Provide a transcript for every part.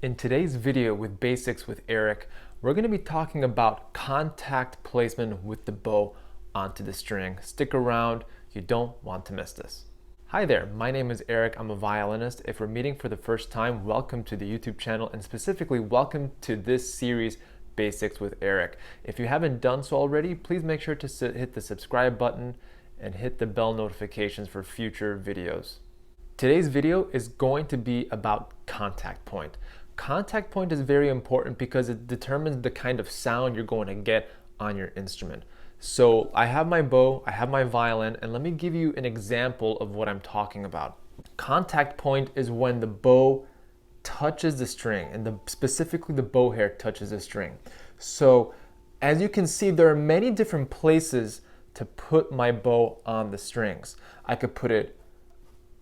In today's video with Basics with Eric, we're going to be talking about contact placement with the bow onto the string. Stick around, you don't want to miss this. Hi there, my name is Eric, I'm a violinist. If we're meeting for the first time, welcome to the YouTube channel and specifically welcome to this series, Basics with Eric. If you haven't done so already, please make sure to hit the subscribe button and hit the bell notifications for future videos. Today's video is going to be about contact point. Contact point is very important because it determines the kind of sound you're going to get on your instrument. So I have my bow, I have my violin, and let me give you an example of what I'm talking about. Contact point is when the bow touches the string, and specifically the bow hair touches the string. So as you can see, there are many different places to put my bow on the strings. I could put it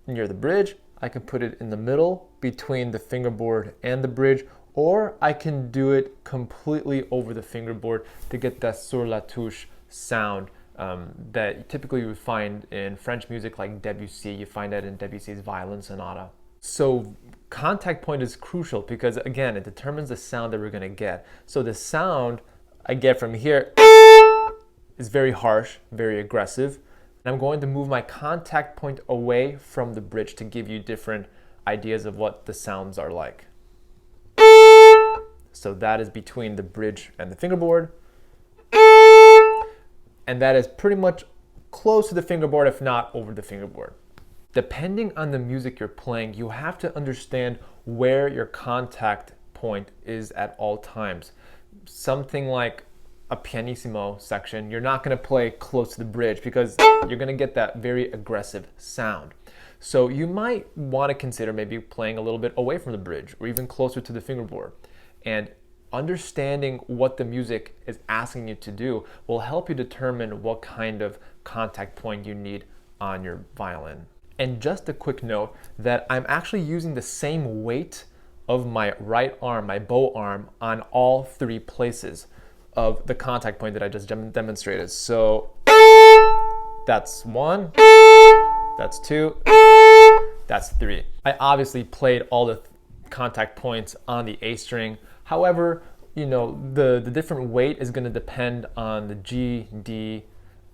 near the bridge, I can put it in the middle between the fingerboard and the bridge, or I can do it completely over the fingerboard to get that sur la touche sound that typically you would find in French music like Debussy. You find that in Debussy's Violin Sonata. So contact point is crucial because again, it determines the sound that we're gonna get. So the sound I get from here is very harsh, very aggressive. I'm going to move my contact point away from the bridge to give you different ideas of what the sounds are like. So that is between the bridge and the fingerboard. And that is pretty much close to the fingerboard, if not over the fingerboard. Depending on the music you're playing, you have to understand where your contact point is at all times. Something like a pianissimo section, you're not going to play close to the bridge because you're going to get that very aggressive sound. So you might want to consider maybe playing a little bit away from the bridge or even closer to the fingerboard. And understanding what the music is asking you to do will help you determine what kind of contact point you need on your violin. And just a quick note that I'm actually using the same weight of my right arm, my bow arm, on all three places of the contact point that I just demonstrated. So that's one, that's two, that's three. I obviously played all the contact points on the A string. However, the different weight is going to depend on the G, D,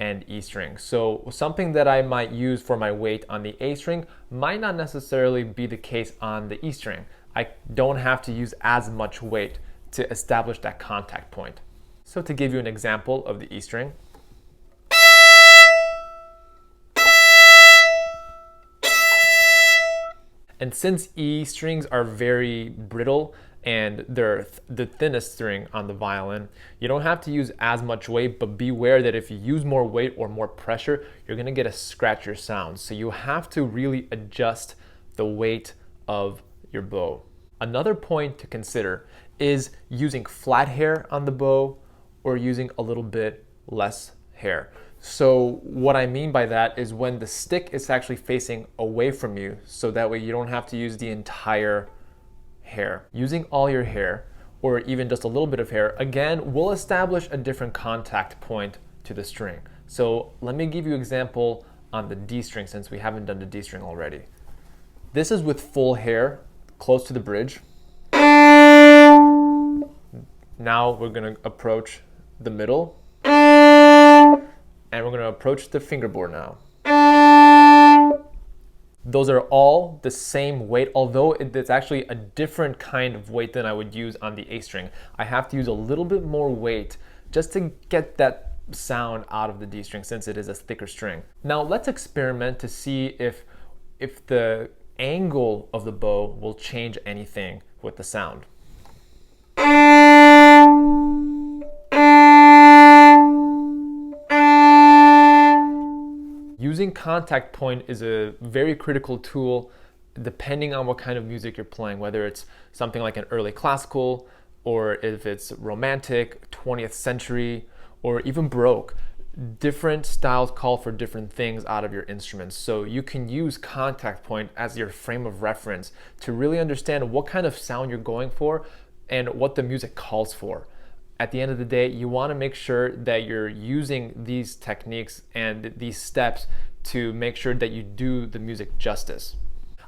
and E string. So something that I might use for my weight on the A string might not necessarily be the case on the E string. I don't have to use as much weight to establish that contact point. So to give you an example of the E string, and since E strings are very brittle and they're the thinnest string on the violin, you don't have to use as much weight, but beware that if you use more weight or more pressure, you're gonna get a scratchier sound. So you have to really adjust the weight of your bow. Another point to consider is using flat hair on the bow or using a little bit less hair. So what I mean by that is when the stick is actually facing away from you, so that way you don't have to use the entire hair. Using all your hair, or even just a little bit of hair, again, will establish a different contact point to the string. So let me give you an example on the D string since we haven't done the D string already. This is with full hair, close to the bridge. Now we're gonna approach the middle, and we're going to approach the fingerboard now. Those are all the same weight, although it's actually a different kind of weight than I would use on the A string. I have to use a little bit more weight just to get that sound out of the D string since it is a thicker string. Now let's experiment to see if the angle of the bow will change anything with the sound. Using contact point is a very critical tool depending on what kind of music you're playing, whether it's something like an early classical or if it's romantic, 20th century, or even Baroque. Different styles call for different things out of your instruments. So you can use contact point as your frame of reference to really understand what kind of sound you're going for and what the music calls for. At the end of the day, you want to make sure that you're using these techniques and these steps to make sure that you do the music justice.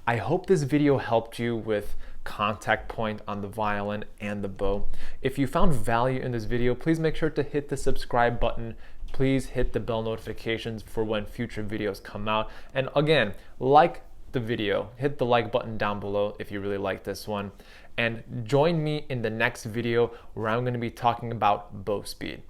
I hope this video helped you with contact point on the violin and the bow. If you found value in this video, please make sure to hit the subscribe button. Please hit the bell notifications for when future videos come out. And again, like the video, hit the like button down below if you really like this one. And join me in the next video where I'm going to be talking about bow speed.